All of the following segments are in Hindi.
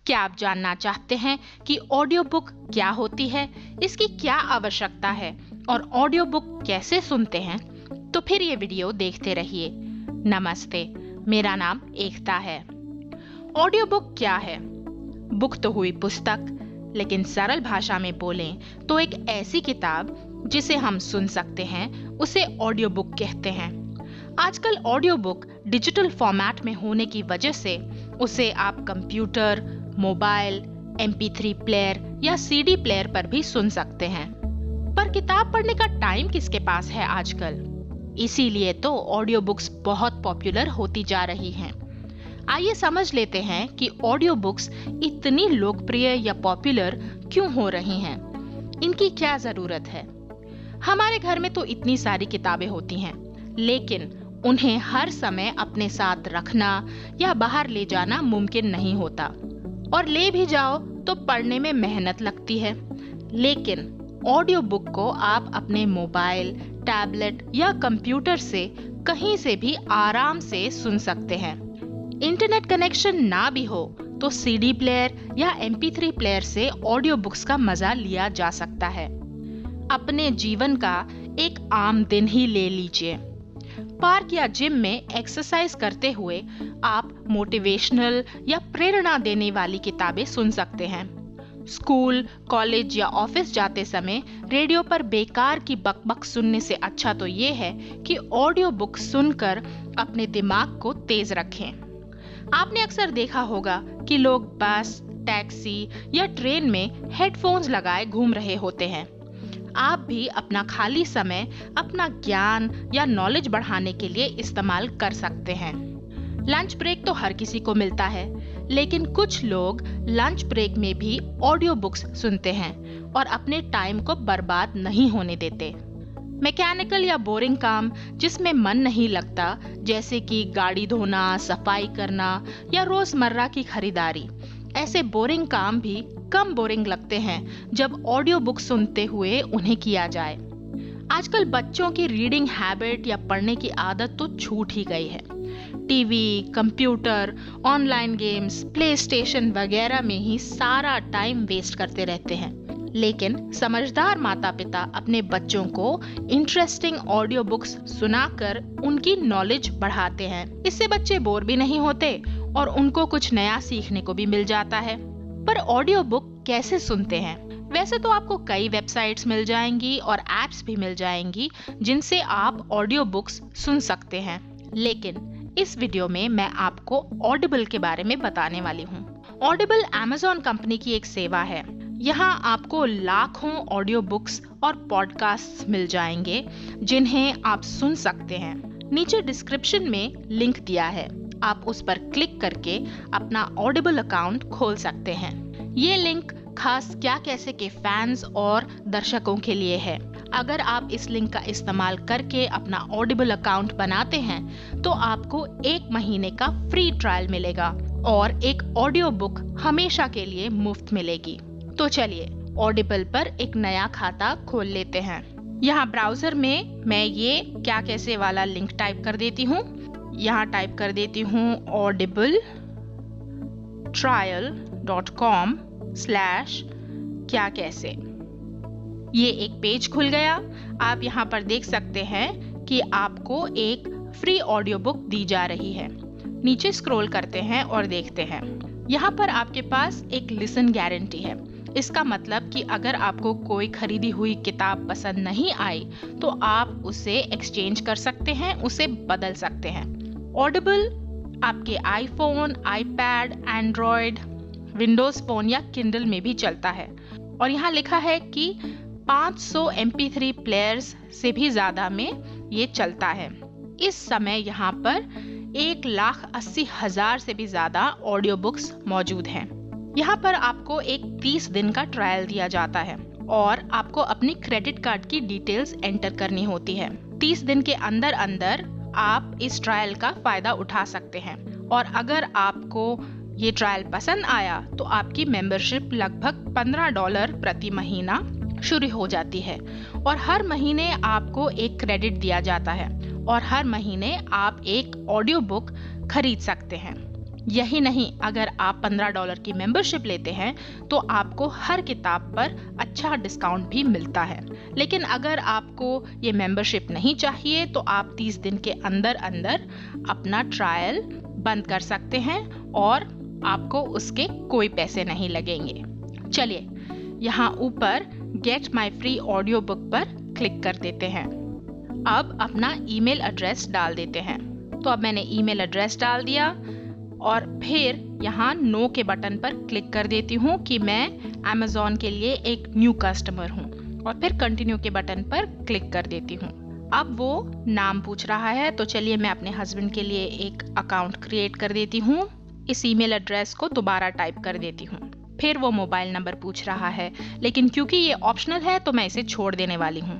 क्या आप जानना चाहते हैं कि ऑडियो बुक क्या होती है, इसकी क्या आवश्यकता है और ऑडियो बुक कैसे सुनते हैं? तो फिर ये वीडियो देखते रहिए। नमस्ते, मेरा नाम एकता है। ऑडियो बुक क्या है? बुक तो हुई पुस्तक, लेकिन सरल भाषा में बोलें तो एक ऐसी किताब जिसे हम सुन सकते हैं, उसे ऑडियो बुक कहते हैं। आजकल ऑडियो बुक डिजिटल फॉर्मेट में होने की वजह से उसे आप कंप्यूटर, मोबाइल, MP3 प्लेयर या CD प्लेयर पर भी सुन सकते हैं। पर किताब पढ़ने का टाइम किसके पास है आजकल? इसीलिए तो ऑडियो बुक्स बहुत पॉपुलर होती जा रही हैं। आइए समझ लेते हैं कि ऑडियो बुक्स इतनी लोकप्रिय या पॉपुलर क्यों हो रही हैं। इनकी क्या जरूरत है? हमारे घर में तो इतनी सारी किताबें होती हैं, लेकिन उन्हें हर समय अपने साथ रखना या बाहर ले जाना मुमकिन नहीं होता, और ले भी जाओ तो पढ़ने में मेहनत लगती है। लेकिन ऑडियो बुक को आप अपने मोबाइल, टैबलेट या कंप्यूटर से कहीं से भी आराम से सुन सकते हैं। इंटरनेट कनेक्शन ना भी हो तो CD प्लेयर या MP3 प्लेयर से ऑडियो बुक्स का मजा लिया जा सकता है। अपने जीवन का एक आम दिन ही ले लीजिए। पार्क या जिम में एक्सरसाइज करते हुए आप मोटिवेशनल या प्रेरणा देने वाली किताबें सुन सकते हैं। स्कूल, कॉलेज या ऑफिस जाते समय रेडियो पर बेकार की बकबक सुनने से अच्छा तो ये है कि ऑडियो बुक सुनकर अपने दिमाग को तेज रखें। आपने अक्सर देखा होगा कि लोग बस, टैक्सी या ट्रेन में हेडफोन्स लगाए घूम रहे होते हैं। आप भी अपना खाली समय अपना ज्ञान या नॉलेज बढ़ाने के लिए इस्तेमाल कर सकते हैं। लंच ब्रेक तो हर किसी को मिलता है, लेकिन कुछ लोग लंच ब्रेक में भी ऑडियो बुक्स सुनते हैं और अपने टाइम को बर्बाद नहीं होने देते। मैकेनिकल या बोरिंग काम जिसमें मन नहीं लगता, जैसे कि गाड़ी धोना, सफाई करना या रोजमर्रा की खरीदारी, ऐसे बोरिंग काम भी कम बोरिंग लगते हैं जब ऑडियो बुक सुनते हुए उन्हें किया जाए। आजकल बच्चों की रीडिंग हैबिट या पढ़ने की आदत तो छूट ही गई है। TV, computer, online games, play station वगैरह में ही सारा टाइम वेस्ट करते रहते हैं। लेकिन समझदार माता पिता अपने बच्चों को इंटरेस्टिंग ऑडियो बुक्स सुनाकर उनकी नॉलेज बढ़ाते हैं। इससे बच्चे बोर भी नहीं होते और उनको कुछ नया सीखने को भी मिल जाता है। पर ऑडियो बुक कैसे सुनते हैं? वैसे तो आपको कई वेबसाइट्स मिल जाएंगी और एप्स भी मिल जाएंगी जिनसे आप ऑडियो बुक्स सुन सकते हैं, लेकिन इस वीडियो में मैं आपको ऑडिबल के बारे में बताने वाली हूँ। ऑडिबल Amazon कंपनी की एक सेवा है। यहाँ आपको लाखों ऑडियो बुक्स और पॉडकास्ट मिल जाएंगे जिन्हें आप सुन सकते हैं। नीचे डिस्क्रिप्शन में लिंक दिया है, आप उस पर क्लिक करके अपना ऑडिबल अकाउंट खोल सकते हैं। ये लिंक खास क्या कैसे के फैंस और दर्शकों के लिए है। अगर आप इस लिंक का इस्तेमाल करके अपना ऑडिबल अकाउंट बनाते हैं तो आपको 1 महीने का फ्री ट्रायल मिलेगा और एक ऑडियो बुक हमेशा के लिए मुफ्त मिलेगी। तो चलिए ऑडिबल पर एक नया खाता खोल लेते हैं। यहाँ ब्राउजर में मैं ये क्या कैसे वाला लिंक टाइप कर देती हूँ। यहाँ टाइप कर देती हूँ audibletrial.com/क्या कैसे। ये एक पेज खुल गया। आप यहाँ पर देख सकते हैं कि आपको एक फ्री ऑडियो बुक दी जा रही है। नीचे स्क्रॉल करते हैं और देखते हैं। यहाँ पर आपके पास एक लिसन गारंटी है। इसका मतलब कि अगर आपको कोई खरीदी हुई किताब पसंद नहीं आई तो आप उसे एक्सचेंज कर सकते हैं, उसे बदल सकते हैं। ऑडिबल आपके iPhone, iPad, Android, Windows phone या किंडल में भी चलता है। और यहाँ लिखा है कि 500 MP3 प्लेयर्स से भी ज्यादा में ये चलता है। इस समय यहाँ पर 1,80,000 से भी ज्यादा ऑडियो बुक्स मौजूद हैं। यहाँ पर आपको एक 30 दिन का ट्रायल दिया जाता है और आपको अपनी क्रेडिट कार्ड की डिटेल्स एंटर करनी होती है। 30 दिन के अंदर अंदर आप इस ट्रायल का फायदा उठा सकते हैं और अगर आपको ये ट्रायल पसंद आया तो आपकी मेंबरशिप लगभग $15 प्रति महीना शुरू हो जाती है और हर महीने आपको एक क्रेडिट दिया जाता है और हर महीने आप एक ऑडियो बुक खरीद सकते हैं। यही नहीं, अगर आप $15 की मेंबरशिप लेते हैं तो आपको हर किताब पर अच्छा डिस्काउंट भी मिलता है। लेकिन अगर आपको ये मेंबरशिप नहीं चाहिए तो आप 30 दिन के अंदर अंदर अपना ट्रायल बंद कर सकते हैं और आपको उसके कोई पैसे नहीं लगेंगे। चलिए यहाँ ऊपर get my free audio book पर क्लिक कर देते हैं। अब अपना ईमेल एड्रेस डाल देते हैं। तो अब मैंने ईमेल एड्रेस डाल दिया और फिर यहाँ नो के बटन पर क्लिक कर देती हूँ कि मैं Amazon के लिए एक न्यू कस्टमर हूँ, और फिर कंटिन्यू के बटन पर क्लिक कर देती हूँ। अब वो नाम पूछ रहा है, तो चलिए मैं अपने हस्बैंड के लिए एक अकाउंट क्रिएट कर देती हूँ। इस ईमेल एड्रेस को दोबारा टाइप कर देती हूँ। फिर वो मोबाइल नंबर पूछ रहा है, लेकिन क्योंकि ये ऑप्शनल है तो मैं इसे छोड़ देने वाली हूँ।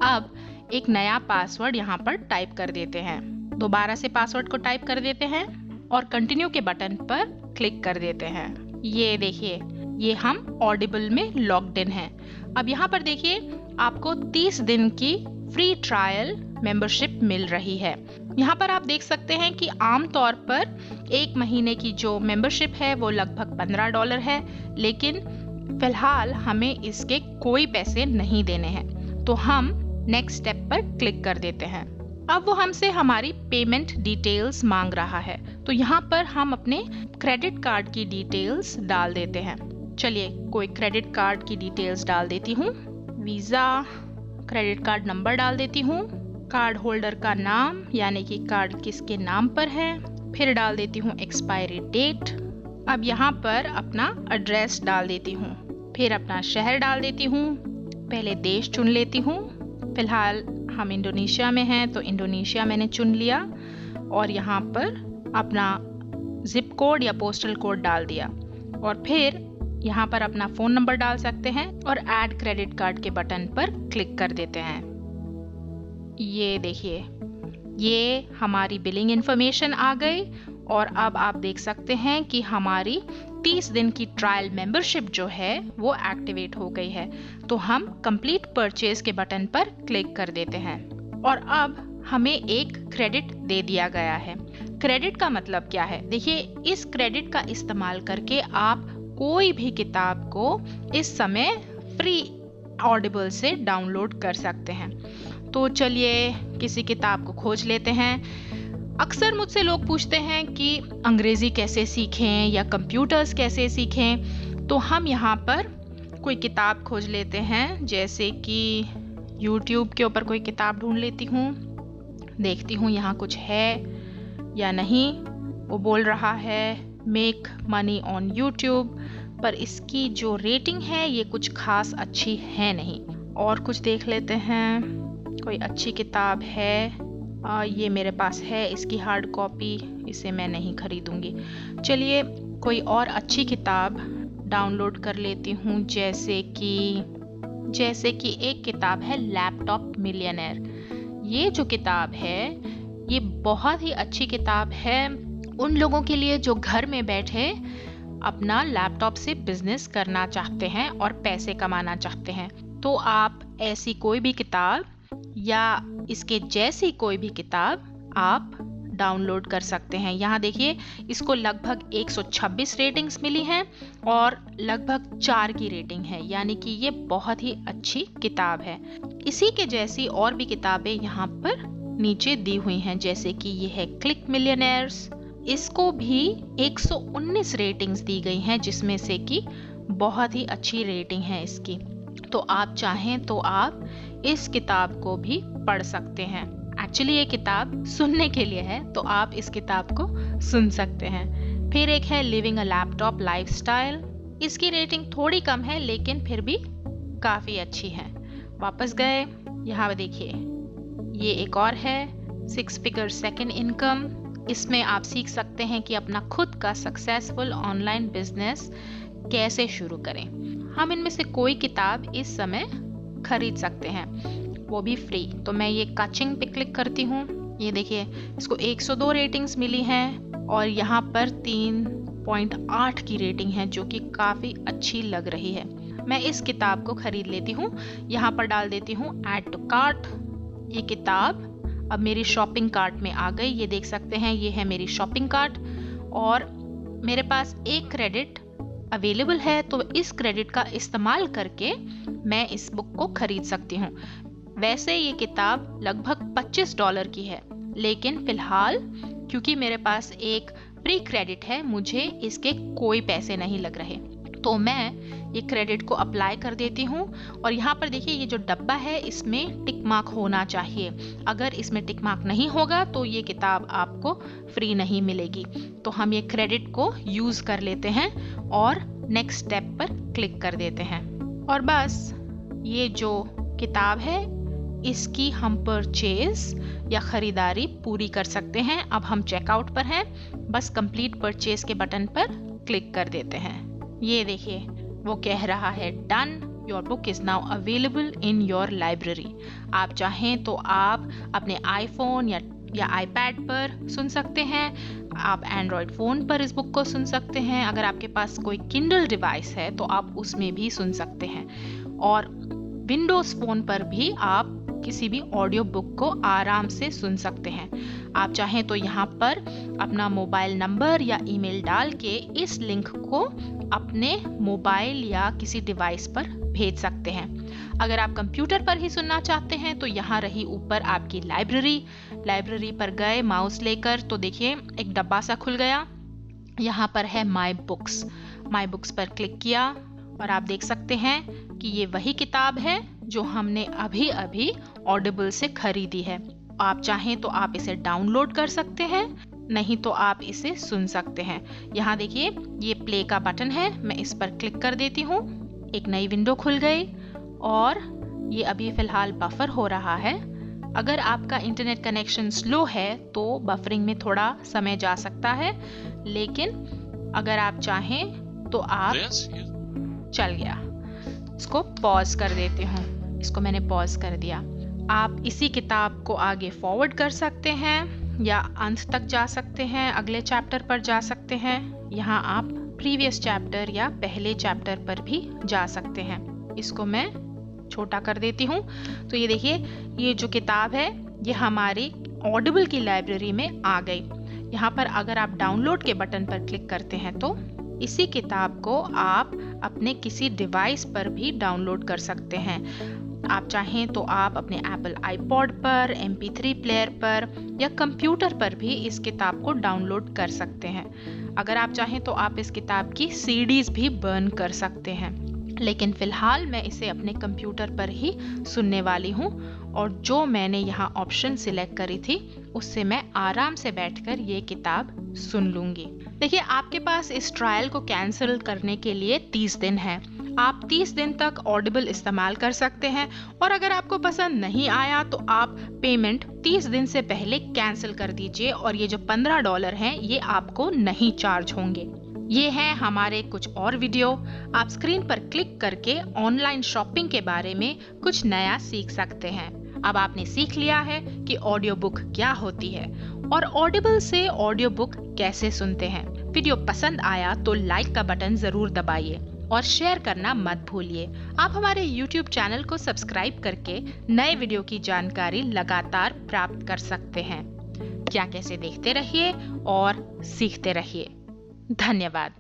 अब एक नया पासवर्ड यहाँ पर टाइप कर देते हैं। दोबारा से पासवर्ड को टाइप कर देते हैं और कंटिन्यू के बटन पर क्लिक कर देते हैं। ये देखिए, ये हम ऑडिबल में लॉग्ड इन हैं। अब यहाँ पर देखिए आपको 30 दिन की फ्री ट्रायल मेंबरशिप मिल रही है। यहाँ पर आप देख सकते हैं कि आमतौर पर एक महीने की जो मेंबरशिप है वो लगभग $15 है, लेकिन फिलहाल हमें इसके कोई पैसे नहीं देने हैं। तो हम नेक्स्ट स्टेप पर क्लिक कर देते हैं। अब वो हमसे हमारी पेमेंट डिटेल्स मांग रहा है, तो यहाँ पर हम अपने क्रेडिट कार्ड की डिटेल्स डाल देते हैं। चलिए कोई क्रेडिट कार्ड की डिटेल्स डाल देती हूँ। वीज़ा, क्रेडिट कार्ड नंबर डाल देती हूँ, कार्ड होल्डर का नाम यानी कि कार्ड किसके नाम पर है, फिर डाल देती हूँ एक्सपायरी डेट। अब यहाँ पर अपना एड्रेस डाल देती हूँ, फिर अपना शहर डाल देती हूँ, पहले देश चुन लेती हूँ। फिलहाल हम इंडोनेशिया में हैं तो इंडोनेशिया मैंने चुन लिया, और यहाँ पर अपना जिप कोड या पोस्टल कोड डाल दिया, और फिर यहाँ पर अपना फ़ोन नंबर डाल सकते हैं और ऐड क्रेडिट कार्ड के बटन पर क्लिक कर देते हैं। ये देखिए, ये हमारी बिलिंग इन्फॉर्मेशन आ गई, और अब आप देख सकते हैं कि हमारी 30 दिन की ट्रायल मेंबरशिप जो है वो एक्टिवेट हो गई है। तो हम कंप्लीट परचेज के बटन पर क्लिक कर देते हैं, और अब हमें एक क्रेडिट दे दिया गया है। क्रेडिट का मतलब क्या है? देखिए, इस क्रेडिट का इस्तेमाल करके आप कोई भी किताब को इस समय फ्री ऑडिबल से डाउनलोड कर सकते हैं। तो चलिए किसी किताब को खोज लेते हैं। अक्सर मुझसे लोग पूछते हैं कि अंग्रेजी कैसे सीखें या कंप्यूटर्स कैसे सीखें, तो हम यहाँ पर कोई किताब खोज लेते हैं। जैसे कि YouTube के ऊपर कोई किताब ढूंढ लेती हूँ, देखती हूँ यहाँ कुछ है या नहीं। वो बोल रहा है मेक मनी ऑन YouTube, पर इसकी जो रेटिंग है ये कुछ खास अच्छी है नहीं। और कुछ देख लेते हैं, कोई अच्छी किताब है। ये मेरे पास है इसकी हार्ड कॉपी, इसे मैं नहीं खरीदूंगी। चलिए कोई और अच्छी किताब डाउनलोड कर लेती हूँ। जैसे कि एक किताब है लैपटॉप मिलियनेयर। ये जो किताब है ये बहुत ही अच्छी किताब है उन लोगों के लिए जो घर में बैठे अपना लैपटॉप से बिजनेस करना चाहते हैं और पैसे कमाना चाहते हैं। तो आप ऐसी कोई भी किताब या इसके जैसी कोई भी किताब आप डाउनलोड कर सकते हैं। यहाँ देखिए, इसको लगभग 126 रेटिंग्स मिली हैं और लगभग 4 की रेटिंग है, यानी कि ये बहुत ही अच्छी किताब है। इसी के जैसी और भी किताबें यहाँ पर नीचे दी हुई हैं। जैसे कि ये है क्लिक मिलियनेयर्स, इसको भी 119 रेटिंग्स दी गई हैं, जिसमें से कि बहुत ही अच्छी रेटिंग है इसकी। तो आप चाहें तो आप इस किताब को भी पढ़ सकते हैं। एक्चुअली ये किताब सुनने के लिए है, तो आप इस किताब को सुन सकते हैं। फिर एक है लिविंग अ लैपटॉप लाइफस्टाइल, इसकी रेटिंग थोड़ी कम है लेकिन फिर भी काफ़ी अच्छी है। वापस गए, यहाँ देखिए ये एक और है 6 फिगर सेकेंड इनकम। इसमें आप सीख सकते हैं कि अपना खुद का सक्सेसफुल ऑनलाइन बिजनेस कैसे शुरू करें। हम इनमें से कोई किताब इस समय खरीद सकते हैं, वो भी फ्री। तो मैं ये कचिंग पे क्लिक करती हूँ। ये देखिए, इसको 102 रेटिंग्स मिली हैं और यहाँ पर 3.8 की रेटिंग है, जो कि काफ़ी अच्छी लग रही है। मैं इस किताब को खरीद लेती हूँ। यहाँ पर डाल देती हूँ ऐड टू कार्ट। ये किताब अब मेरी शॉपिंग कार्ट में आ गई। ये देख सकते हैं, ये है मेरी शॉपिंग कार्ट और मेरे पास एक क्रेडिट अवेलेबल है, तो इस क्रेडिट का इस्तेमाल करके मैं इस बुक को खरीद सकती हूँ। वैसे ये किताब लगभग $25 की है, लेकिन फिलहाल क्योंकि मेरे पास एक प्री क्रेडिट है, मुझे इसके कोई पैसे नहीं लग रहे, तो मैं ये क्रेडिट को अप्लाई कर देती हूँ। और यहाँ पर देखिए, ये जो डब्बा है इसमें टिक मार्क होना चाहिए। अगर इसमें टिक मार्क नहीं होगा तो ये किताब आपको फ्री नहीं मिलेगी। तो हम ये क्रेडिट को यूज कर लेते हैं और नेक्स्ट स्टेप पर क्लिक कर देते हैं, और बस ये जो किताब है इसकी हम परचेज या खरीदारी पूरी कर सकते हैं। अब हम चेकआउट पर हैं, बस कंप्लीट परचेज के बटन पर क्लिक कर देते हैं। ये देखिए, वो कह रहा है done, your book is now available in your library. आप चाहें तो आप अपने आईफोन या आईपैड पर सुन सकते हैं, आप एंड्रॉयड फ़ोन पर इस बुक को सुन सकते हैं। अगर आपके पास कोई किंडल डिवाइस है तो आप उसमें भी सुन सकते हैं, और विंडोज़ फ़ोन पर भी आप किसी भी ऑडियो बुक को आराम से सुन सकते हैं। आप चाहें तो यहाँ पर अपना मोबाइल नंबर या ईमेल डाल के इस लिंक को अपने मोबाइल या किसी डिवाइस पर भेज सकते हैं। अगर आप कंप्यूटर पर ही सुनना चाहते हैं तो यहाँ रही ऊपर आपकी लाइब्रेरी पर गए माउस लेकर, तो देखिए एक डब्बा सा खुल गया। यहाँ पर है माई बुक्स पर क्लिक किया और आप देख सकते हैं कि ये वही किताब है जो हमने अभी अभी ऑडिबल से खरीदी है। आप चाहें तो आप इसे डाउनलोड कर सकते हैं, नहीं तो आप इसे सुन सकते हैं। यहाँ देखिए, ये प्ले का बटन है, मैं इस पर क्लिक कर देती हूँ। एक नई विंडो खुल गई और ये अभी फिलहाल बफर हो रहा है। अगर आपका इंटरनेट कनेक्शन स्लो है तो बफरिंग में थोड़ा समय जा सकता है, लेकिन अगर आप चाहें तो आप चल गया। इसको पॉज कर देती हूँ। इसको मैंने पॉज कर दिया। आप इसी किताब को आगे फॉरवर्ड कर सकते हैं या अंत तक जा सकते हैं, अगले चैप्टर पर जा सकते हैं। यहाँ आप प्रीवियस चैप्टर या पहले चैप्टर पर भी जा सकते हैं। इसको मैं छोटा कर देती हूँ। तो ये देखिए, ये जो किताब है ये हमारी ऑडिबल की लाइब्रेरी में आ गई। यहाँ पर अगर आप डाउनलोड के बटन पर क्लिक करते हैं तो इसी किताब को आप अपने किसी डिवाइस पर भी डाउनलोड कर सकते हैं। आप चाहें तो आप अपने एप्पल आईपॉड पर, MP3 प्लेयर पर या कंप्यूटर पर भी इस किताब को डाउनलोड कर सकते हैं। अगर आप चाहें तो आप इस किताब की CDs भी बर्न कर सकते हैं, लेकिन फिलहाल मैं इसे अपने कंप्यूटर पर ही सुनने वाली हूँ, और जो मैंने यहाँ ऑप्शन सिलेक्ट करी थी उससे मैं आराम से बैठकर ये किताब सुन लूंगी। देखिए, आपके पास इस ट्रायल को कैंसिल करने के लिए 30 दिन है। आप 30 दिन तक ऑडिबल इस्तेमाल कर सकते हैं, और अगर आपको पसंद नहीं आया तो आप पेमेंट 30 दिन से पहले कैंसिल कर दीजिए, और ये जो $15 हैं ये आपको नहीं चार्ज होंगे। ये हैं हमारे कुछ और वीडियो। आप स्क्रीन पर क्लिक करके ऑनलाइन शॉपिंग के बारे में कुछ नया सीख सकते हैं। अब आपने सीख लिया है कि ऑडियो बुक क्या होती है और ऑडिबल से ऑडियो बुक कैसे सुनते हैं। वीडियो पसंद आया तो लाइक का बटन जरूर दबाइए और शेयर करना मत भूलिए। आप हमारे YouTube चैनल को सब्सक्राइब करके नए वीडियो की जानकारी लगातार प्राप्त कर सकते हैं। क्या कैसे देखते रहिए और सीखते रहिए। धन्यवाद।